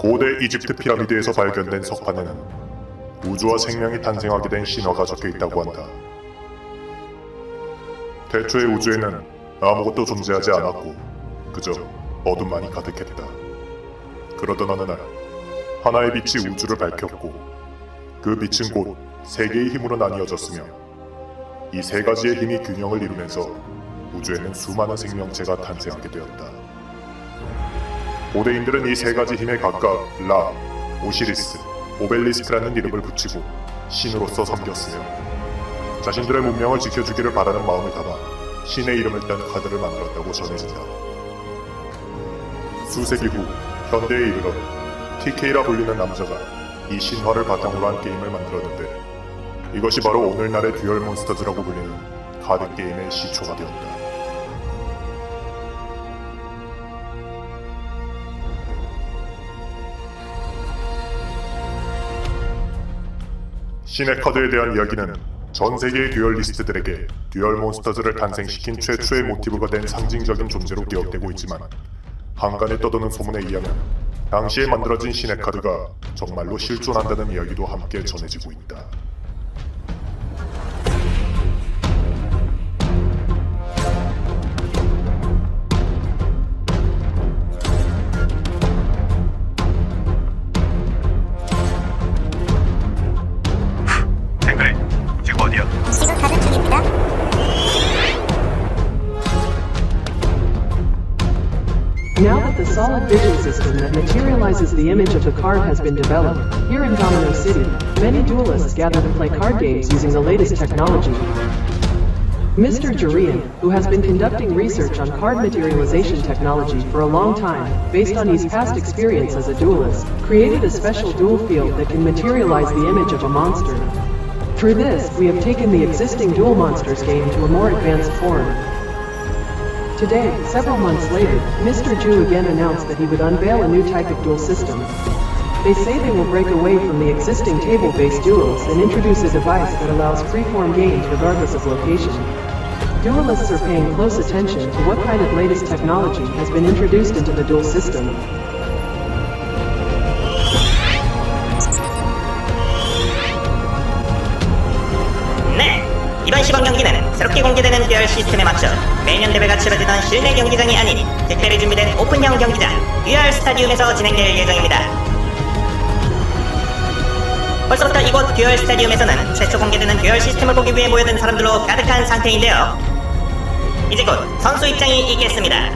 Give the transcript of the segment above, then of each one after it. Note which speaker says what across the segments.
Speaker 1: 고대 이집트 피라미드에서 발견된 석판에는 우주와 생명이 탄생하게 된 신화가 적혀 있다고 한다. 태초의 우주에는 아무것도 존재하지 않았고 그저 어둠만이 가득했다. 그러던 어느 날 하나의 빛이 우주를 밝혔고 그 빛은 곧 세 개의 힘으로 나뉘어졌으며 이 세 가지의 힘이 균형을 이루면서 우주에는 수많은 생명체가 탄생하게 되었다. 고대인들은 이 세 가지 힘에 각각 라, 오시리스, 오벨리스크라는 이름을 붙이고 신으로서 섬겼으며 자신들의 문명을 지켜주기를 바라는 마음을 담아 신의 이름을 딴 카드를 만들었다고 전해진다. 수세기 후 현대에 이르러 TK라 불리는 남자가 이 신화를 바탕으로 한 게임을 만들었는데 이것이 바로 오늘날의 듀얼 몬스터즈라고 불리는 카드 게임의 시초가 되었다. 신의 카드에 대한 이야기는 전 세계의 듀얼리스트들에게 듀얼 몬스터즈를 탄생시킨 최초의 모티브가 된 상징적인 존재로 기억되고 있지만 한간에 떠도는 소문에 의하면 당시에 만들어진 신의 카드가 정말로 실존한다는 이야기도 함께 전해지고 있다.
Speaker 2: 앵그리, 지금 어디야?
Speaker 3: 지금 가는 중입니다.
Speaker 4: Now that the solid vision system that materializes the image of the card has been developed, here in Domino City, many duelists gather to play card games using the latest technology. Mr. Jurian, who has been conducting research on card materialization technology for a long time, based on his past experience as a duelist, created a special duel field that can materialize the image of a monster. Through this, we have taken the existing Duel Monsters game to a more advanced form. Today, several months later, Mr. Ju again announced that he would unveil a new type of duel system. They say they will break away from the existing table-based duels and introduce a device that allows free-form games regardless of location. Duelists are paying close attention to what kind of latest technology has been introduced into the duel system.
Speaker 5: 네! 이번 시범 경기는 새롭게 공개되는 듀얼 시스템에 맞춰 매년 대회가 치러지던 실내 경기장이 아닌 특별히 준비된 오픈형 경기장 듀얼 스타디움에서 진행될 예정입니다. 벌써부터 이곳 듀얼 스타디움에서는 최초 공개되는 듀얼 시스템을 보기 위해 모여든 사람들로 가득한 상태인데요. 이제 곧 선수 입장이 있겠습니다.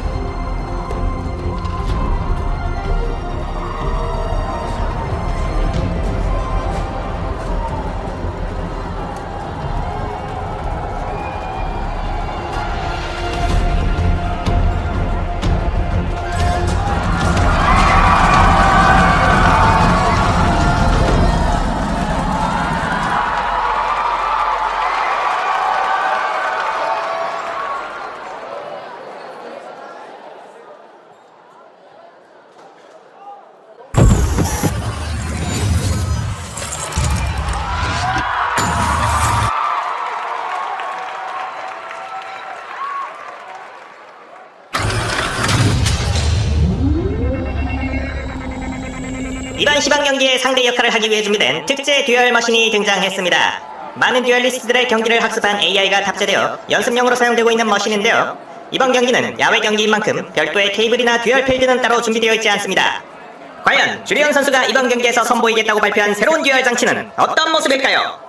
Speaker 5: 이번 시범 경기의 상대 역할을 하기 위해 준비된 특제 듀얼 머신이 등장했습니다. 많은 듀얼리스트들의 경기를 학습한 AI가 탑재되어 연습용으로 사용되고 있는 머신인데요. 이번 경기는 야외 경기인 만큼 별도의 테이블이나 듀얼 필드는 따로 준비되어 있지 않습니다. 과연 주리온 선수가 이번 경기에서 선보이겠다고 발표한 새로운 듀얼 장치는 어떤 모습일까요?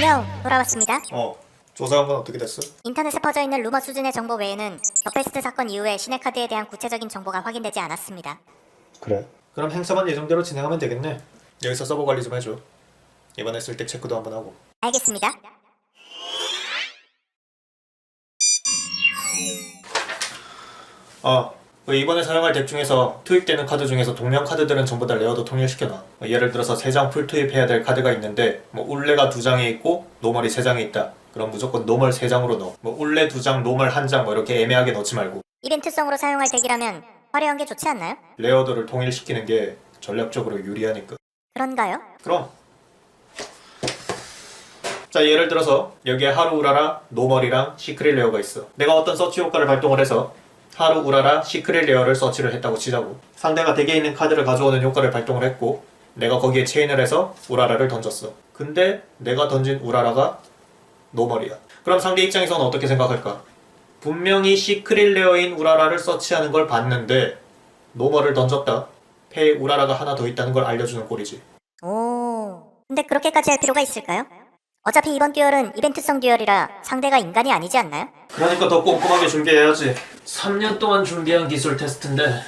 Speaker 3: 안녕, 돌아왔습니다.
Speaker 2: 조사한 건 어떻게 됐어?
Speaker 3: 인터넷에 퍼져있는 루머 수준의 정보 외에는 더페스트 사건 이후에 시네카드에 대한 구체적인 정보가 확인되지 않았습니다.
Speaker 2: 그래. 그럼 행사만 예정대로 진행하면 되겠네. 여기서 서버 관리 좀 해줘. 이번에 쓸 때 체크도 한번 하고.
Speaker 3: 알겠습니다.
Speaker 2: 이번에 사용할 덱 중에서 투입되는 카드 중에서 동명 카드들은 전부 다 레어도 통일시켜놔. 예를 들어서 3장 풀 투입해야 될 카드가 있는데 울레가 2장에 있고 노멀이 3장에 있다. 그럼 무조건 노멀 3장으로 넣어. 울레 2장, 노멀 1장 이렇게 애매하게 넣지 말고.
Speaker 3: 이벤트성으로 사용할 덱이라면 화려한 게 좋지 않나요?
Speaker 2: 레어들을 통일시키는 게 전략적으로 유리하니까.
Speaker 3: 그런가요?
Speaker 2: 그럼. 자, 예를 들어서 여기에 하루 우라라, 노멀이랑 시크릿 레어가 있어. 내가 어떤 서치 효과를 발동을 해서 하루 우라라, 시크릿 레어를 서치를 했다고 치자고. 상대가 덱에 있는 카드를 가져오는 효과를 발동을 했고 내가 거기에 체인을 해서 우라라를 던졌어. 근데 내가 던진 우라라가 노멀이야. 그럼 상대 입장에서는 어떻게 생각할까? 분명히 시크릿 레어인 우라라를 서치하는 걸 봤는데 노멀을 던졌다. 패에 우라라가 하나 더 있다는 걸 알려주는 꼴이지.
Speaker 3: 오, 근데 그렇게까지 할 필요가 있을까요? 어차피 이번 듀얼은 이벤트성 듀얼이라 상대가 인간이 아니지 않나요?
Speaker 2: 그러니까 더 꼼꼼하게 준비해야지. 3년 동안 준비한 기술 테스트인데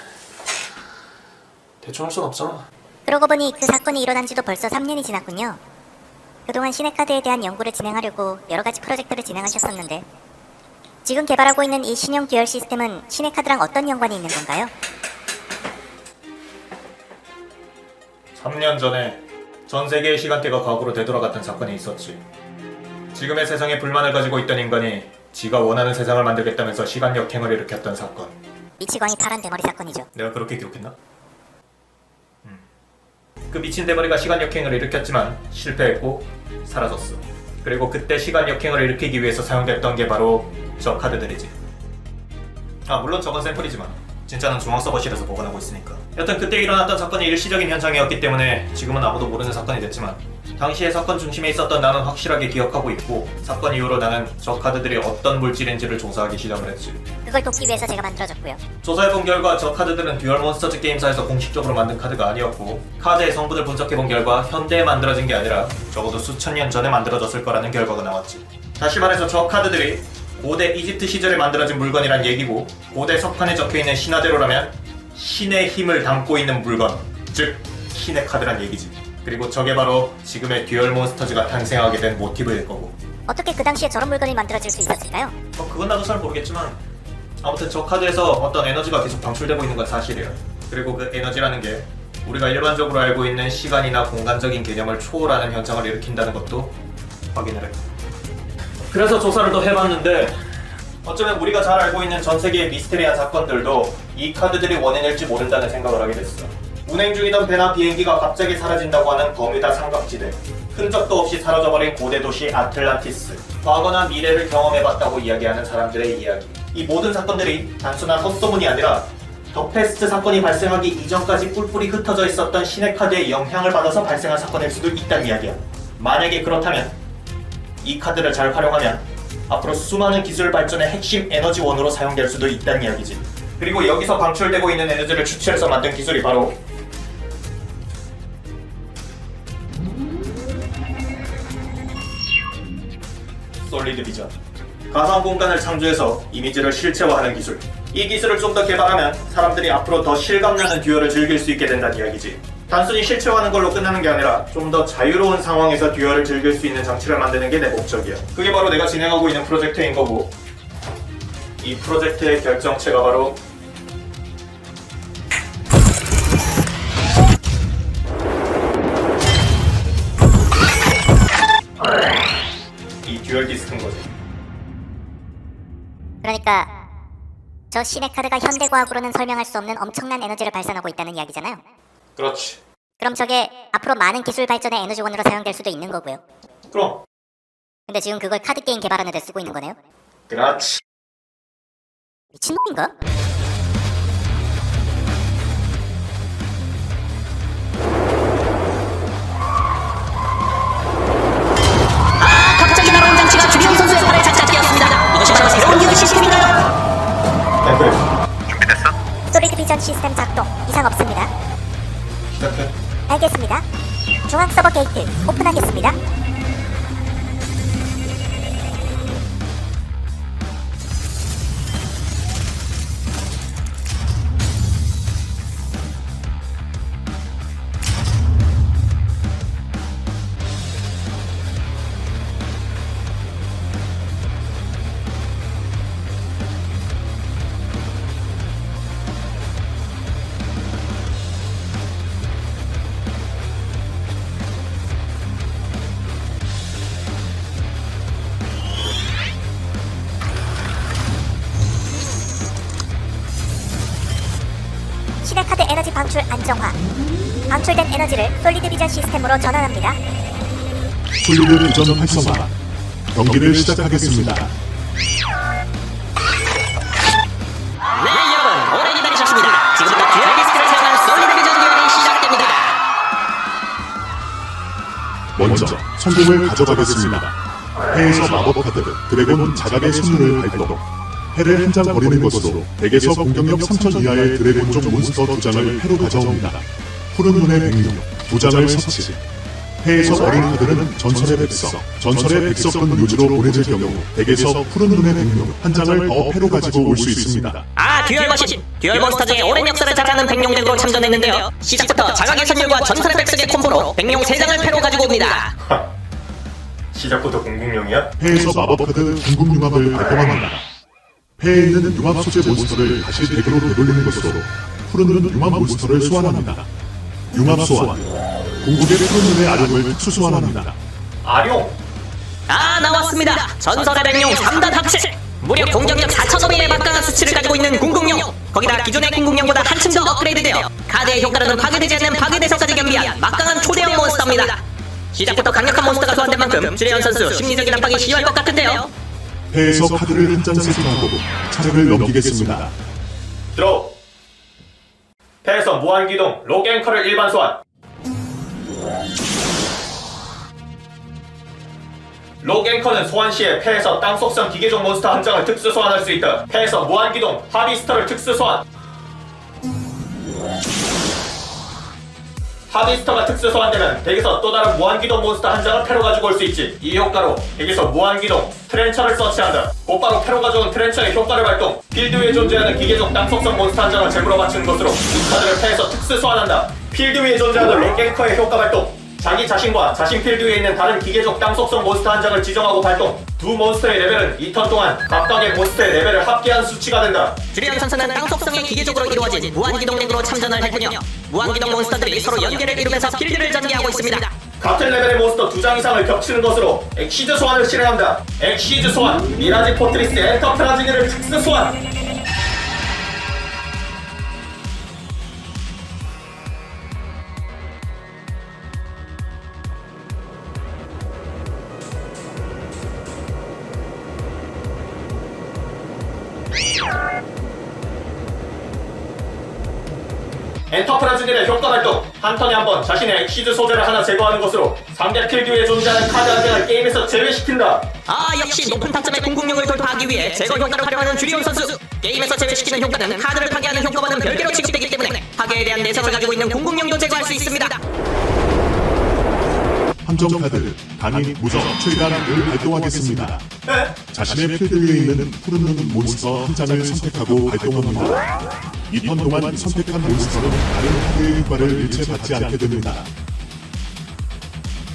Speaker 2: 대충 할 순 없잖아.
Speaker 3: 그러고 보니 그 사건이 일어난 지도 벌써 3년이 지났군요. 그동안 시네카드에 대한 연구를 진행하려고 여러가지 프로젝트를 진행하셨었는데 지금 개발하고 있는 이 신형 듀얼 시스템은 시네카드랑 어떤 연관이 있는 건가요?
Speaker 2: 3년 전에 전 세계의 시간대가 과거로 되돌아갔던 사건이 있었지. 지금의 세상에 불만을 가지고 있던 인간이 지가 원하는 세상을 만들겠다면서 시간 역행을 일으켰던 사건.
Speaker 3: 미치광이 파란 대머리 사건이죠.
Speaker 2: 내가 그렇게 기억했나? 그 미친 대머리가 시간 역행을 일으켰지만 실패했고 사라졌어. 그리고 그때 시간 역행을 일으키기 위해서 사용됐던 게 바로 저 카드들이지. 물론 저건 샘플이지만 진짜는 중앙 서버실에서 보관하고 있으니까. 여튼 그때 일어났던 사건이 일시적인 현상이었기 때문에 지금은 아무도 모르는 사건이 됐지만 당시에 사건 중심에 있었던 나는 확실하게 기억하고 있고 사건 이후로 나는 저 카드들이 어떤 물질인지를 조사하기 시작을 했지.
Speaker 3: 그걸 돕기 위해서 제가 만들어줬고요.
Speaker 2: 조사해본 결과 저 카드들은 듀얼 몬스터즈 게임사에서 공식적으로 만든 카드가 아니었고 카드의 성분을 분석해본 결과 현대에 만들어진 게 아니라 적어도 수천 년 전에 만들어졌을 거라는 결과가 나왔지. 다시 말해서 저 카드들이 고대 이집트 시절에 만들어진 물건이란 얘기고 고대 석판에 적혀있는 신화대로라면 신의 힘을 담고 있는 물건, 즉 신의 카드란 얘기지. 그리고 저게 바로 지금의 듀얼 몬스터즈가 탄생하게 된 모티브일 거고.
Speaker 3: 어떻게 그 당시에 저런 물건이 만들어질 수 있었을까요?
Speaker 2: 그건 나도 잘 모르겠지만 아무튼 저 카드에서 어떤 에너지가 계속 방출되고 있는 건 사실이에요. 그리고 그 에너지라는 게 우리가 일반적으로 알고 있는 시간이나 공간적인 개념을 초월하는 현상을 일으킨다는 것도 확인을 했고. 그래서 조사를 또 해봤는데 어쩌면 우리가 잘 알고 있는 전 세계의 미스테리한 사건들도 이 카드들이 원인일지 모른다는 생각을 하게 됐어. 운행 중이던 배나 비행기가 갑자기 사라진다고 하는 버뮤다 삼각지대, 흔적도 없이 사라져버린 고대 도시 아틀란티스, 과거나 미래를 경험해봤다고 이야기하는 사람들의 이야기. 이 모든 사건들이 단순한 헛소문이 아니라 더페스트 사건이 발생하기 이전까지 뿔뿔이 흩어져 있었던 신의 카드의 영향을 받아서 발생한 사건일 수도 있다는 이야기야. 만약에 그렇다면 이 카드를 잘 활용하면 앞으로 수많은 기술 발전의 핵심 에너지원으로 사용될 수도 있다는 이야기지. 그리고 여기서 방출되고 있는 에너지를 추출해서 만든 기술이 바로 솔리드 비전. 가상 공간을 창조해서 이미지를 실체화하는 기술. 이 기술을 좀 더 개발하면 사람들이 앞으로 더 실감나는 듀얼을 즐길 수 있게 된다는 이야기지. 단순히 실체화하는 걸로 끝나는 게 아니라 좀 더 자유로운 상황에서 듀얼을 즐길 수 있는 장치를 만드는 게 내 목적이야. 그게 바로 내가 진행하고 있는 프로젝트인 거고 이 프로젝트의 결정체가 바로 이 듀얼 디스크인 거지.
Speaker 3: 그러니까 저 시네카드가 현대과학으로는 설명할 수 없는 엄청난 에너지를 발산하고 있다는 이야기잖아요.
Speaker 2: 그렇지.
Speaker 3: 그럼 저게 앞으로 많은 기술 발전의 에너지원으로 사용될 수도 있는 거고요.
Speaker 2: 그럼.
Speaker 3: 근데 지금 그걸 카드 게임 개발하는 데 쓰고 있는 거네요?
Speaker 2: 그렇지.
Speaker 3: 미친놈인가?
Speaker 5: 갑자기 날아온 장치가 주비용 선수의 팔에 착착 끼었습니다. 이것이 바로 새로운 기술 시스템인가요?
Speaker 2: 네, 그래. 준비됐어?
Speaker 3: 솔리드 비전 시스템 작동 이상 없습니다.
Speaker 2: 시작해.
Speaker 3: 알겠습니다. 중앙 서버 게이트 오픈하겠습니다. 방출 안정화. 방출된 에너지를 솔리드 비전 시스템으로 전환합니다.
Speaker 1: 솔리드 비전 활성화. 경기를 시작하겠습니다.
Speaker 5: 네, 여러분, 오래 기다리셨습니다. 지금부터 듀얼 디스크를 사용한 솔리드 비전 듀얼이 시작됩니다.
Speaker 1: 먼저 성공을 가져가겠습니다. 해에서 마법 카드 드래곤 자각의 선물을 발동. 해를 한 장 버리는 것으로 덱에서 공격력 3000 이하의 드래곤 쪽 몬스터 2장을 해로 가져옵니다. 푸른 눈의 백룡 2장을 섭취. 해에서 어린 카드는 전설의 백석, 전설의 백석권 묘지로 보내질 경우 덱에서 푸른 눈의 백룡 한 장을 더 패로 가지고 올 수 있습니다.
Speaker 5: 아, 듀얼 머신! 듀얼 몬스터 중에 오랜 역사를 자랑하는 백룡덱으로 참전했는데요. 시작부터 자각의 선율과 전설의 백석의 콤보로 백룡 3장을 패로 가지고 옵니다.
Speaker 2: 시작부터 공국용이야?
Speaker 1: 해에서 마법 카드 궁극융합을 발동합니다. 해에 있는 융합 소재 몬스터를 다시 덱으로 되돌리는 것으로 푸른 눈 융합 몬스터를 소환합니다. 융합 소환. 궁극의 푸른 눈의 아령을 특수 소환합니다.
Speaker 2: 아룡!
Speaker 5: 아, 나왔습니다. 전설의 백룡 3단 합체! 무려 공격력 4000점의 막강한 수치를 가지고 있는 궁극용! 거기다 기존의 궁극용보다 한층 더 업그레이드되어 카드의 효과로는 파괴되지 않는 파괴대성까지 겸비한 막강한 초대형 몬스터입니다. 시작부터 강력한 몬스터가 소환된 만큼 주례현 선수 심리적인 압박이 심할 것 같은데요.
Speaker 1: 해에서 카드를 한 장 세팅하고 차례를 넘기겠습니다.
Speaker 2: 들어! 패에서 무한기동 록 앵커를 일반 소환. 록 앵커는 소환 시에 패에서 땅 속성 기계종 몬스터 한 장을 특수 소환할 수 있다. 패에서 무한기동 하비스터를 특수 소환. 하비스터가 특수 소환되면 덱에서 또 다른 무한기동 몬스터 한 장을 패로 가지고 올 수 있지. 이 효과로 덱에서 무한기동 트렌처를 서치한다. 곧바로 패로 가져온 트렌처의 효과를 발동. 필드 위에 존재하는 기계종 땅 속성 몬스터 한 장을 제물로 바치는 것으로 이 카드를 패에서 특수 소환한다. 필드 위에 존재하는 록앵커의 효과 발동. 자기 자신과 자신 필드 위에 있는 다른 기계종 땅 속성 몬스터 한 장을 지정하고 발동. 두 몬스터의 레벨은 2턴 동안 각각의 몬스터의 레벨을 합계한 수치가 된다.
Speaker 5: 주례현 선수는 땅 속성의 기계적으로 이루어진 무한기동 덱으로 참전을 했군요. 무한기동 몬스터들이 서로 연계를 이루면서 필드를 전개하고 있습니다.
Speaker 2: 같은 레벨의 몬스터 2장 이상을 겹치는 것으로 엑시즈 소환을 실행한다. 엑시즈 소환, 미라지 포트리스 엔터프라즈니를 특수 소환. 엔터프라즈니의 효과 발동. 한 턴에 한 번 자신의 엑시즈 소재를 하나 제거하는 것으로 상대 필드 위에 존재하는 카드 한 장을 게임에서 제외시킨다.
Speaker 5: 아, 역시 높은 타점의 궁극용을 돌파하기 위해 제거 효과를 활용하는 주리온 선수. 게임에서 제외시키는 효과는 카드를 파괴하는 효과와는 별개로 취급되기 때문에 파괴에 대한 내성을 가지고 있는 궁극용도 제거할 수 있습니다.
Speaker 1: 함정 카드 강인 무적 최강을 발동하겠습니다. 자신의 필드 위에 있는 푸른 눈 몬스터 한 장을 선택하고 발동합니다. 이 턴 동안 선택한 몬스터는 다른 파괴의 효과를 일체 받지 않게 됩니다.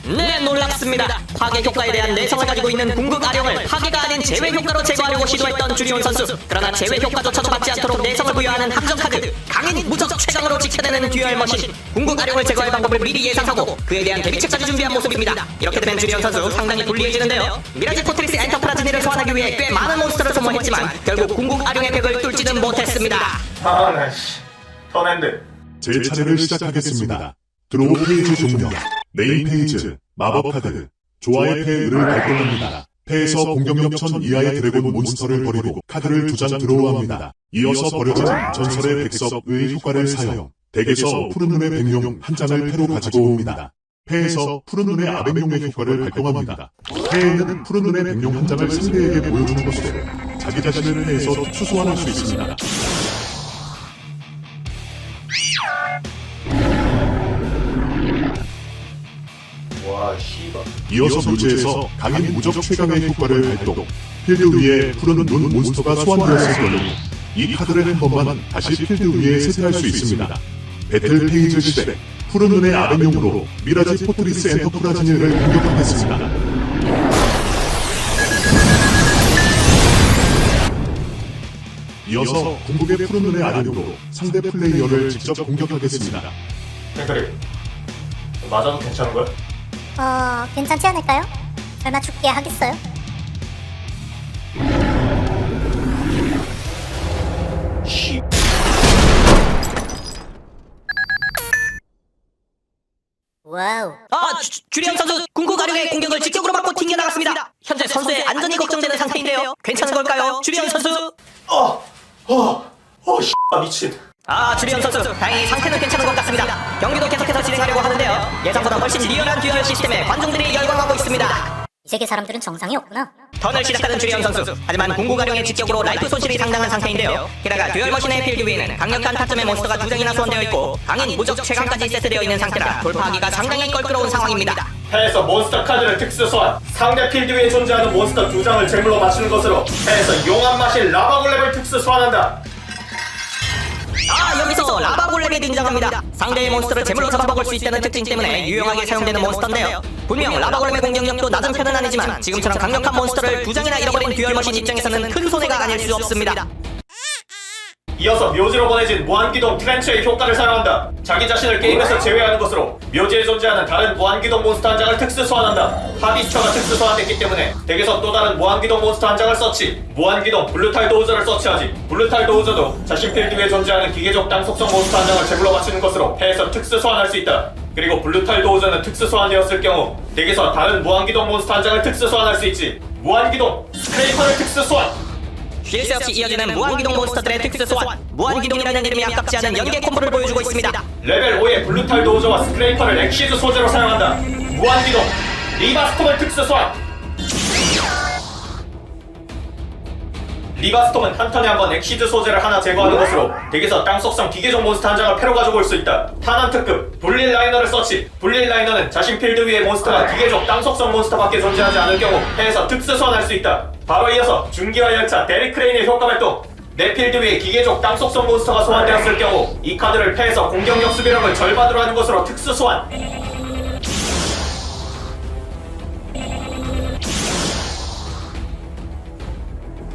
Speaker 5: 네, 놀랍습니다. 파괴 효과에 대한 내성을 가지고 있는 궁극 아령을 파괴가 아닌 제외 효과로 제거하려고 시도했던 주리온 선수. 그러나 제외 효과조차도 받지 않도록 내성을 부여하는 함정 카드 강인 무적 최강으로 지켜내는 듀얼 머신. 궁극 아령을 제거할 방법을 미리 예상하고 그에 대한 대비책까지 준비한 모습입니다. 이렇게 되면 주리온 선수 상당히 불리해지는데요. 미라지 포트리스 엔터프라즈니를 소환하기 위해 꽤 많은 몬스터를 소모했지만 결국 궁극 아령의 벽을 뚫지는 못했습니다.
Speaker 2: 턴엔드.
Speaker 1: 제 차례를 시작하겠습니다. 드로우 페이지 종료. 메인 페이지 마법 카드 조화의 폐의를 발동합니다. 폐에서 공격력 1000 이하의 드래곤 몬스터를 버리고 카드를 2장 드로우합니다. 이어서 버려진 전설의 백석의 효과를 사용. 덱에서 푸른 눈의 백룡 한 장을 패로 가지고 옵니다. 폐에서 푸른 눈의 아백룡의 효과를 발동합니다. 폐에 있는 푸른 눈의 백룡 한 장을 상대에게 보여주는 것으로 자기 자신을 폐에서 특수 소환할 수 있습니다.
Speaker 2: 와, 씨발.
Speaker 1: 이어서 묘지에서 강인 무적 최강의 효과를 발동. 필드 위에 푸른 눈 몬스터가 소환되었을 경우 이 카드를 한 번만 다시 필드 위에 세트할 수 있습니다. 배틀 페이지 시대 푸른 눈의 아벤용으로 미라지 포트리스 엔터프라즈니를 공격하겠습니다. 이어서 궁극의 푸른 눈의 아벤용으로 상대 플레이어를 직접 공격하겠습니다.
Speaker 2: 그래. 맞아도 괜찮은 거야?
Speaker 3: 괜찮지 않을까요? 설마 죽게 하겠어요? 와우.
Speaker 5: 주리언 선수 궁구 가룡의 공격을 직격으로 맞고 튕겨나갔습니다. 현재 선수의 안전이 걱정되는 상태인데요. 괜찮은 걸까요? 주리언 선수?
Speaker 2: 미친.
Speaker 5: 주리언 선수 다행히 상태는 괜찮은 것 같습니다. 경기도 계속해서 진행하려고 하는데요. 예상보다 훨씬 리얼한 듀얼 시스템에 관중들이 열광하고 있습니다.
Speaker 3: 이 세계 사람들은 정상이 없구나.
Speaker 5: 턴을 시작하는 주리언 선수. 하지만 공구 가룡의 직격으로 라이프 손실이 상당한 상태인데요. 게다가 듀얼 머신의 필드 위에는 강력한 타점의 몬스터가 2장이나 소환되어 있고 강인 무적 최강까지 세트되어 있는 상태라 돌파하기가 상당히 껄끄러운 상황입니다.
Speaker 2: 패에서 몬스터 카드를 특수 소환. 상대 필드 위에 존재하는 몬스터 2장을 제물로 맞추는 것으로 패에서 용암 마실 라바 골렘을 특수 소환한다.
Speaker 5: 여기서 라바 골렘이 등장합니다. 상대의 몬스터를 제물로 잡아먹을 수 있다는 특징 때문에 유용하게 사용되는 몬스터인데요. 분명 라바 골렘의 공격력도 낮은 편은 아니지만 지금처럼 강력한 몬스터를 2장이나 잃어버린 듀얼 머신 입장에서는 큰 손해가 아닐 수 없습니다.
Speaker 2: 이어서 묘지로 보내진 무한기동 트렌처의 효과를 사용한다. 자기 자신을 게임에서 제외하는 것으로 묘지에 존재하는 다른 무한기동 몬스터 한 장을 특수 소환한다. 하비스터가 특수 소환됐기 때문에 덱에서 또 다른 무한기동 몬스터 한 장을 서치. 무한기동 블루탈 도우저를 서치하지. 블루탈 도우저도 자신 필드 위에 존재하는 기계적 땅 속성 몬스터 한 장을 제물로 맞추는 것으로 패에서 특수 소환할 수 있다. 그리고 블루탈 도우저는 특수 소환되었을 경우 덱에서 다른 무한기동 몬스터 한 장을 특수 소환할 수 있지. 무한기동 스크레이퍼를 특수 소환.
Speaker 5: 쉴 새 없이 이어지는 무한기동 몬스터들의 특수 소환. 무한기동이라는 이름이 아깝지 않은 연계 콤보를 보여주고 있습니다.
Speaker 2: 레벨 5의 블루탈 도우저와 스크레이퍼를 엑시즈 소재로 사용한다. 무한기동 리바스톰을 특수 소환. 리바스톰은 한 턴에 한 번 엑시즈 소재를 하나 제거하는 것으로 덱에서 땅 속성 기계종 몬스터 한 장을 패로 가지고 올 수 있다. 탄환 특급 불릴 라이너를 서치. 불릴 라이너는 자신 필드 위의 몬스터가 기계종 땅 속성 몬스터밖에 존재하지 않을 경우 패에서 특수 소환할 수 있다. 바로 이어서 중기화 열차 데릭 크레인의 효과 발동. 내 필드 위에 기계족 땅 속성 몬스터가 소환되었을 경우 이 카드를 패에서 공격력 수비력을 절반으로 하는 것으로 특수 소환.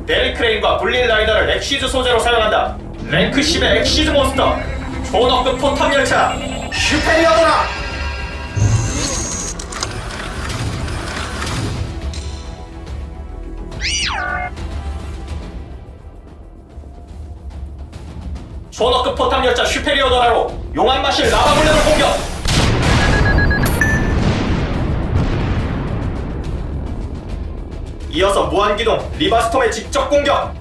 Speaker 2: 데릭 크레인과 불릴 라이너를 엑시즈 소재로 사용한다. 랭크 10의 엑시즈 몬스터 초너급 포탑 열차 슈페리어도라. 초너급 포탑 열차 슈페리어도라로 용암 마실 라바 골렘을 공격. 이어서 무한기동 리바스톰의 직접 공격.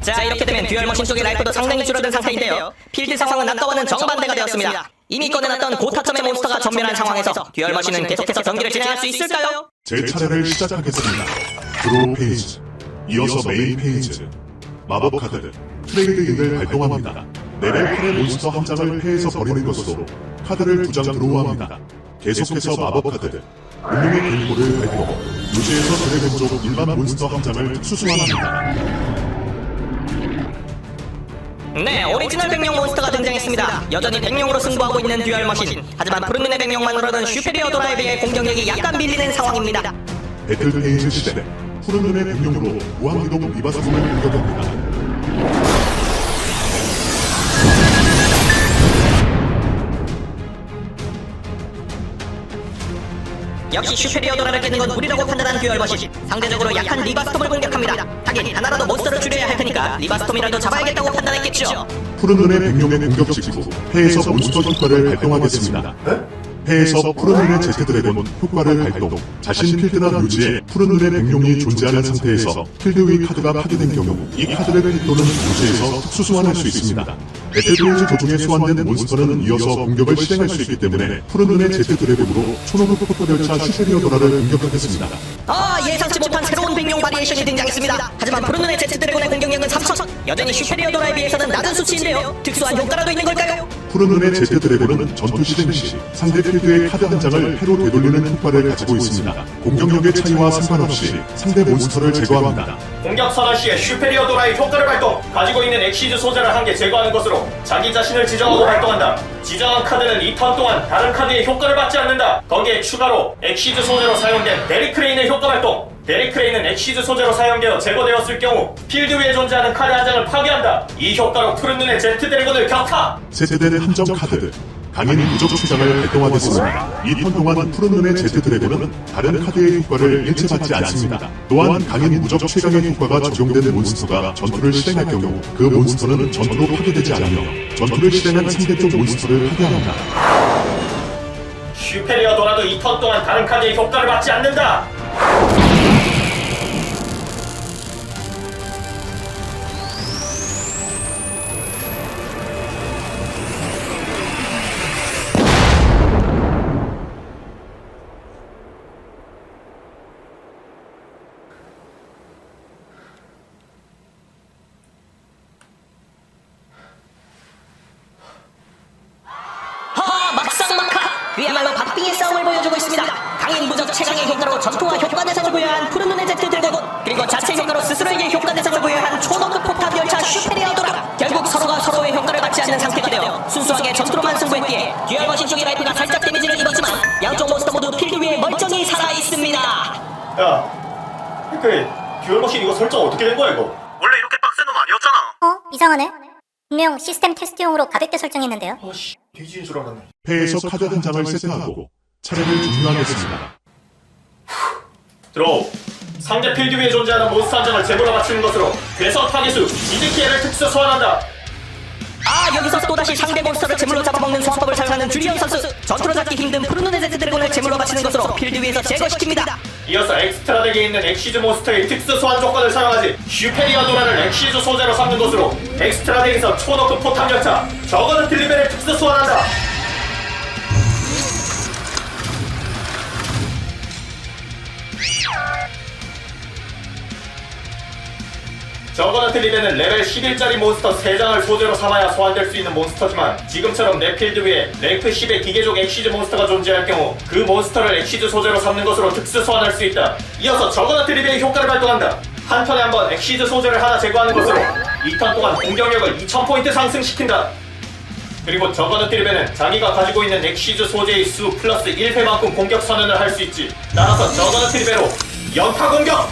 Speaker 5: 자, 이렇게 되면 듀얼 머신 쪽의 라이프도 상당히 줄어든 상태인데요. 필드 상황은 아까와는 정반대가 되었습니다. 이미 꺼내놨던 고타점의 몬스터가 전멸한 상황에서 듀얼 머신은 계속해서 경기를 진행할 수 있을까요?
Speaker 1: 제 차례를 시작하겠습니다. 드로우 페이지, 이어서 메인 페이지, 마법 카드, 트레이드 인을 발동합니다. 레벨 8의 몬스터 한 장을 패에서 버리는 것으로 카드를 2장 드로우합니다. 계속해서 마법 카드, 운명의 갱고를 발동, 유지에서 드래곤족 일반 몬스터 한 장을 특수 소환합니다.
Speaker 5: 네, 오리지널 백룡 몬스터가 등장했습니다. 여전히 백룡으로 승부하고 있는 듀얼 머신. 하지만 푸른 눈의 백룡만으로는 슈페리어 도라에 비해 공격력이 약간 밀리는 상황입니다.
Speaker 1: 배틀 페이지 시대, 푸른 눈의 백룡으로 무한기동 리바스톰을 공격합니다.
Speaker 5: 역시 슈페리어 도라를 깨는 건 무리라고 판단한 듀얼 머신. 상대적으로 약한 리바스톰을 공격합니다. 하긴 하나라도 몬스터를 줄여야 할 테니까 리바스톰이라도 잡아야겠다고 판단했겠죠.
Speaker 1: 푸른 눈의 백룡의 공격 직후 패에서 몬스터 효과를 발동하겠습니다. 패에서 푸른 눈의 제트 드래곤 효과를 발동. 자신 필드나 묘지에 푸른 눈의 백룡이 존재하는 상태에서 필드 위 카드가 파괴된 경우 이 카드를 필 또는 묘지에서 특수 소환할 수 있습니다. 배틀페이지 도중에 소환된 몬스터는 이어서 공격을 실행할 수 있기 때문에 푸른 눈의 제트 드래곤으로 초노급 포터열차 슈페리어 도라를 공격하겠습니다.
Speaker 5: 예상치 못한 새로운 백룡 바리에이션이 등장했습니다. 하지만 푸른 눈의 제트 드래곤의 공격력은 3000. 여전히 슈페리어 도라에 비해서는 낮은 수치인데요. 특수한 효과라도 있는 걸까요?
Speaker 1: 푸른 눈의 제트 드래곤은 전투 시행 시 상대 필드의 카드 한 장을 패로 되돌리는 효과를 가지고 있습니다. 공격력의 차이와 상관없이 상대 몬스터를 제거합니다.
Speaker 2: 공격 선언 시에 슈페리어 도라의 효과를 발동. 가지고 있는 엑시즈 소재를 한 개 제거하는 것으로 자기 자신을 지정하고 발동한다. 지정한 카드는 이 턴 동안 다른 카드의 효과를 받지 않는다. 거기에 추가로 엑시즈 소재로 사용된 데릭 크레인의 효과 발동. 데릭 크레인은 엑시즈 소재로 사용되어 제거되었을 경우 필드 위에 존재하는 카드 한 장을 파괴한다. 이 효과로 푸른 눈의 제트 드래곤을 격파.
Speaker 1: 세트된 함정 카드,
Speaker 6: 강인 무적 최장을 발동하겠습니다. 이 턴 동안 푸른 눈의 제트 드래곤은 다른 카드의 효과를 일체받지 않습니다. 또한 강인 무적 최강의 효과가 적용된 몬스터가 전투를 실행할 경우 그 몬스터는 전투로 파괴되지 않으며 전투를 실행한 상대쪽 몬스터를 파괴합니다.
Speaker 2: 슈페리어더라도 이 턴 동안 다른 카드의 효과를 받지 않는다.
Speaker 5: 막상막하! 그야말로 박빙의 싸움을 보여주고 있습니다. 강인 무적 최강의 효과로 전투와 효과 대상을 부여한 푸른 눈의 제트 드래곤, 그리고 자체 효과로 스스로에게 효과 대상을 부여한 초너급 포탑 열차 슈페리어 도라. 결국 서로가 서로의 효과를 받지 않는 상태가 되어 순수하게 전투로만 승부했기에 듀얼 머신 쪽의 라이프가 살짝 데미지를 입었지만 양쪽 몬스터 모두 필드 위에 멀쩡히 살아있습니다.
Speaker 2: 야, 듀얼 머신 이거 설정 어떻게 된 거야 이거? 원래 이렇게 빡센 놈 아니었잖아.
Speaker 3: 이상하네. 분명 시스템 테스트용으로 가볍게 설정했는데요.
Speaker 2: 아씨, 뒤지인 줄 알았네.
Speaker 6: 패에서 카드 한 장을 세트하고 차례를 종료하겠습니다.
Speaker 2: 드로우. 상대 필드 위에 존재하는 몬스터 한 장을 제물로 바치는 것으로 괴성 타기수 이즈키엘을 특수 소환한다.
Speaker 5: 여기서 또다시 상대 몬스터를 제물로 잡아먹는 소환법을 사용하는 주리온 선수. 전투로 잡기 힘든 푸른 눈의 제트 드래곤을 제물로 바치는 것으로 필드 위에서 제거시킵니다.
Speaker 2: 이어서 엑스트라 덱에 있는 엑시즈 몬스터의 특수 소환 조건을 사용하지 슈페리어 도라를 엑시즈 소재로 삼는 것으로 엑스트라 덱에서 초너급 포탑 열차 저거는 딜리벨을 특수 소환한다. 저거는 딜리벨은 레벨 11짜리 몬스터 3장을 소재로 삼아야 소환될 수 있는 몬스터지만 지금처럼 내 필드 위에 랭크 10의 기계족 엑시즈 몬스터가 존재할 경우 그 몬스터를 엑시즈 소재로 삼는 것으로 특수 소환할 수 있다. 이어서 저거는 딜리벨의 효과를 발동한다. 한 턴에 한 번 엑시즈 소재를 하나 제거하는 것으로 2턴 동안 공격력을 2000포인트 상승시킨다. 그리고 저거는 딜리벨은 자기가 가지고 있는 엑시즈 소재의 수 플러스 1회만큼 공격 선언을 할 수 있지. 따라서 저거는 딜리벨로 연타 공격!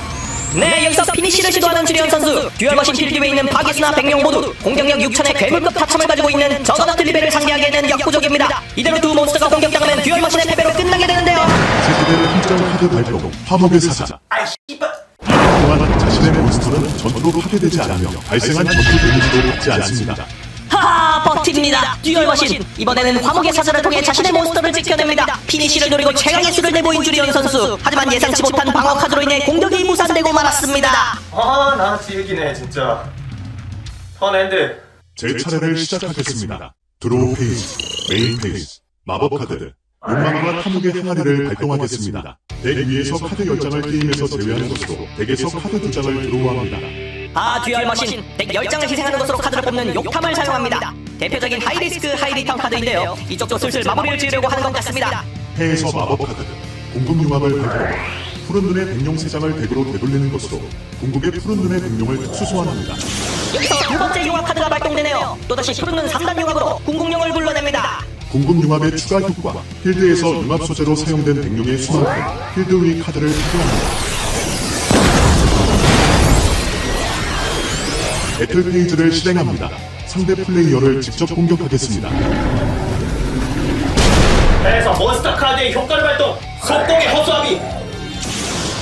Speaker 5: 네, 여기서 피니시를 시도하는 주리온 선수. 듀얼 머신 필드 위에 있는 바기스나 백룡 모두 공격력 6000의 괴물급 타참을 가지고 있는 저거너 딜리벨을 상대하기에는 역부족입니다. 이대로 두 몬스터가 공격당하면 듀얼 머신의 패배로 끝나게 되는데요.
Speaker 6: 제트대를 한정 카드 발동, 화목의 사자.
Speaker 2: 아이 씨발!
Speaker 6: 또한 자신의 몬스터는 전투로 파괴되지 않으며 발생한 전투 데미지도 받지 않습니다.
Speaker 5: 하하, 버팁니다. 듀얼 머신. 이번에는 화목의 사슬을 통해 자신의 몬스터를 지켜냅니다. 피니시를 노리고 최강의 수를 내보인 주리온 선수. 하지만 예상치 못한 방어 카드로 인해 공격이 무산되고 말았습니다.
Speaker 2: 나 지기네 진짜. 턴엔드.
Speaker 6: 제 차례를 시작하겠습니다. 드로우 페이지, 메인 페이지, 마법 카드, 욕망과 탐욕의 항아리를 발동하겠습니다. 덱 위에서 카드 10장을 게임에서 제외하는 것으로 덱에서 카드 2장을 드로우합니다.
Speaker 5: 듀얼 머신. 덱 10장을 희생하는 것으로 카드를 뽑는 욕탐을 사용합니다. 대표적인 하이리스크 하이리턴 카드인데요. 이쪽도 슬슬 마무리를 지으려고 하는 것 같습니다.
Speaker 6: 패에서 마법 카드, 궁극융합을 발동, 푸른 눈의 백룡 3장을 덱으로 되돌리는 것으로 궁극의 푸른 눈의 백룡을 특수 소환합니다.
Speaker 5: 여기서 두 번째 융합 카드가 발동되네요. 또다시 푸른 눈 3단 융합으로 궁극용을 불러냅니다.
Speaker 6: 궁극융합의 추가 효과, 필드에서 융합 소재로 사용된 백룡의 수만큼 필드 위 카드를 확보합니다. 배틀 페이지를 실행합니다. 상대 플레이어를 직접 공격하겠습니다.
Speaker 2: 배에서 몬스터 카드의 효과를 발동! 속공의 허수아비!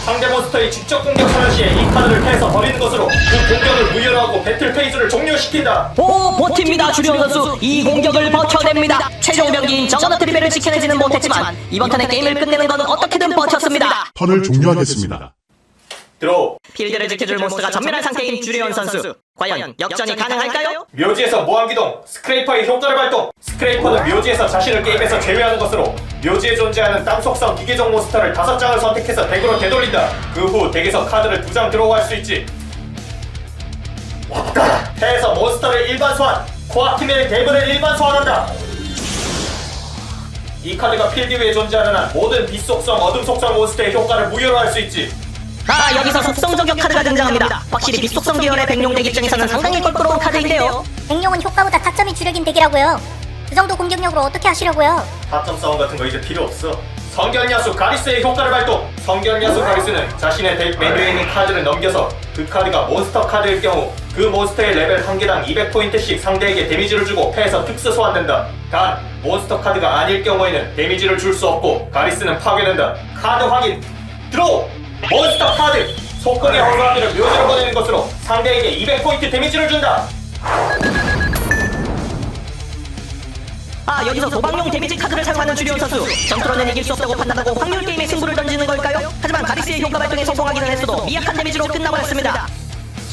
Speaker 2: 상대 몬스터의 직접 공격 선언 시에 이 카드를 패에서 버리는 것으로 그 공격을 무효로 하고 배틀 페이지를 종료시킨다!
Speaker 5: 버팁니다. 주리온 선수. 이 공격을 버텨냅니다. 최종 병기인 저거너 딜리벨을 지켜내지는 못했지만 이번 턴에 게임을 끝내는 건 어떻게든 버텼습니다.
Speaker 6: 턴을 종료하겠습니다.
Speaker 2: 드로우.
Speaker 5: 필드를 지켜줄 몬스터가 전멸한 상태인 주리온 선수. 과연 역전이 가능할까요?
Speaker 2: 묘지에서 모함기동, 스크레이퍼의 효과를 발동! 스크레이퍼는 묘지에서 자신을 게임에서 제외하는 것으로 묘지에 존재하는 땅속성 기계적 몬스터를 5장을 선택해서 덱으로 되돌린다! 그 후 덱에서 카드를 2장 드로우할 수 있지. 왔다! 패에서 몬스터를 일반 소환! 코아티멜 데브를 일반 소환한다! 이 카드가 필드 위에 존재하는 한 모든 빛 속성, 어둠 속성 몬스터의 효과를 무효로 할 수 있지.
Speaker 5: 여기서 속성 저격 카드가 등장합니다. 확실히 빛속성 계열의 백룡 덱 입장에서는 상당히 껄끄러운 카드인데요.
Speaker 3: 백룡은 효과보다 타점이 주력인 덱이라고요. 그 정도 공격력으로 어떻게 하시려고요?
Speaker 2: 타점 싸움 같은 거 이제 필요 없어. 성견야수 가리스의 효과를 발동! 성견야수 가리스는 자신의 덱 메뉴에 있는 카드를 넘겨서 그 카드가 몬스터 카드일 경우 그 몬스터의 레벨 한 개당 200포인트씩 상대에게 데미지를 주고 패에서 특수 소환된다. 단 몬스터 카드가 아닐 경우에는 데미지를 줄 수 없고 가리스는 파괴된다. 카드 확인. 드로우. 몬스터 카드. 속공의 허수아비를 묘지로 보내는 것으로 상대에게 200포인트 데미지를 준다.
Speaker 5: 여기서 도박용 데미지 카드를 사용하는 주리온 선수. 전투로는 이길 수 없다고 판단하고 확률 게임에 승부를 던지는 걸까요? 하지만 가리스의 효과 발동에 성공하기는 했어도 미약한 데미지로 끝나버렸습니다.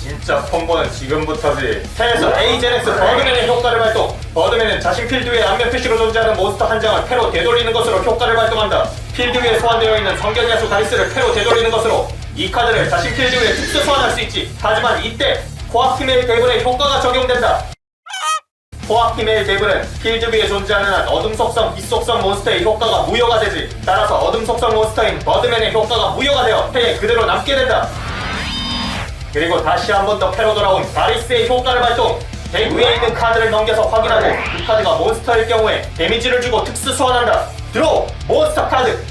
Speaker 2: 진짜 콤보는 지금부터지. 패에서 에이제넥스 버드맨의 효과를 발동. 버드맨은 자신 필드 위에 안면 표시로 존재하는 몬스터 한 장을 패로 되돌리는 것으로 효과를 발동한다. 필드 위에 소환되어 있는 성견야수 가리스를 패로 되돌리는 것으로 이 카드를 자신 필드 위에 특수 소환할 수 있지. 하지만 이때 코아키메일 대분의 효과가 적용된다. 코아키메일 대분은 필드 위에 존재하는 한 어둠 속성, 빛 속성 몬스터의 효과가 무효가 되지. 따라서 어둠 속성 몬스터인 버드맨의 효과가 무효가 되어 패에 그대로 남게 된다. 그리고 다시 한 번 더 패로 돌아온 가리스의 효과를 발동. 덱 위에 있는 카드를 넘겨서 확인하고 이 카드가 몬스터일 경우에 데미지를 주고 특수 소환한다. 드로우. 몬스터 카드.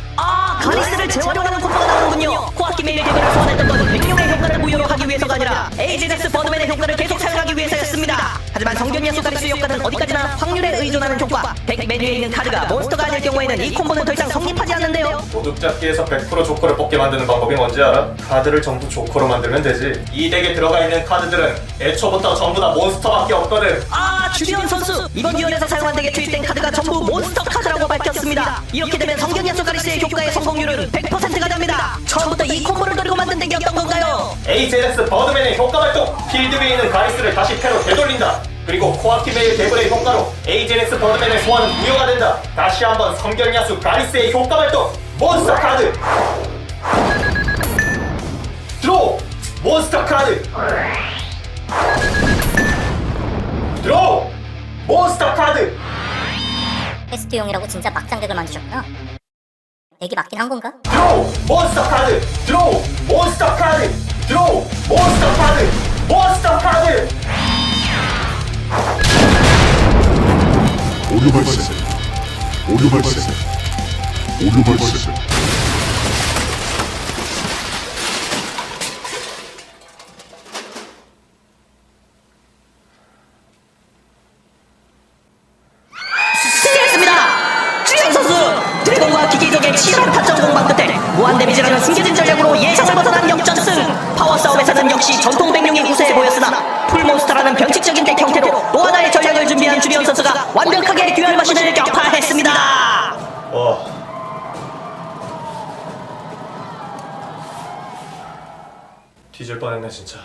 Speaker 5: 가리스를 재활용하는 콤보가 나오는군요. 코아키 메일 대결을 소환했던 건 백룡의 효과를 무효로 하기 위해서가 아니라 에이제넥스 버드맨의 효과를 계속 사용하기 위해서였습니다. 하지만 성견야수 가리스 효과는 어디까지나 확률에 의존하는 효과. 덱 메뉴에 있는 카드가 몬스터가 아닐 경우에는 이 콤보는 더 이상 성립하지 않는데요.
Speaker 2: 도둑잡기에서 100% 조커를 뽑게 만드는 방법이 뭔지 알아? 카드를 전부 조커로 만들면 되지. 이 덱에 들어가 있는 카드들은 애초부터 전부 다 몬스터밖에 없거든.
Speaker 5: 주리온 선수! 이번 듀얼에서 사용한 덱에 투입된 카드가 전부 몬스터 카드라고 밝혔습니다. 이렇게 되면 성견야수 가리스의 효과의 성공률은 100%가 됩니다. 처음부터 이 콤보를 노리고 만든 덱이었던 건가요?
Speaker 2: 에이제넥스 버드맨의 효과 발동. 필드 위에 있는 가리스를 다시 패로 되돌린다. 그리고 코아키메일 대불의 효과로 에이제넥스 버드맨의 소환은 무효가 된다. 다시 한번 성견야수 가리스의 효과 발동. 몬스터 카드. 드로우. 몬스터 카드. 드로우. 몬스터 카드.
Speaker 3: 퀘스트용이라고 진짜 막장덱을 만드셨구나. 덱이 맞긴 한 건가?
Speaker 2: 드로우. 몬스터 카드. 드로우. 몬스터 카드. 드로우. 몬스터 카드. 몬스터 카드.
Speaker 6: 오류 발생. 오류 발생. 오류 발생.
Speaker 5: 승리했습니다! 주리온 선수! 드래곤과 기계적의 치열한 타점 공방 끝에 무한 데미지라는 숨겨진 전략으로 예상을 벗어난 역전승! 파워 싸움에서는 역시 전통 백룡이 우세해 보였으나 풀몬스터라는 변칙적인 덱 형태로 또 하나의 전략을 준비한 주리온 선수가 완벽하게 듀얼 머신을 격파했습니다!
Speaker 2: 뒤질 뻔했네 진짜.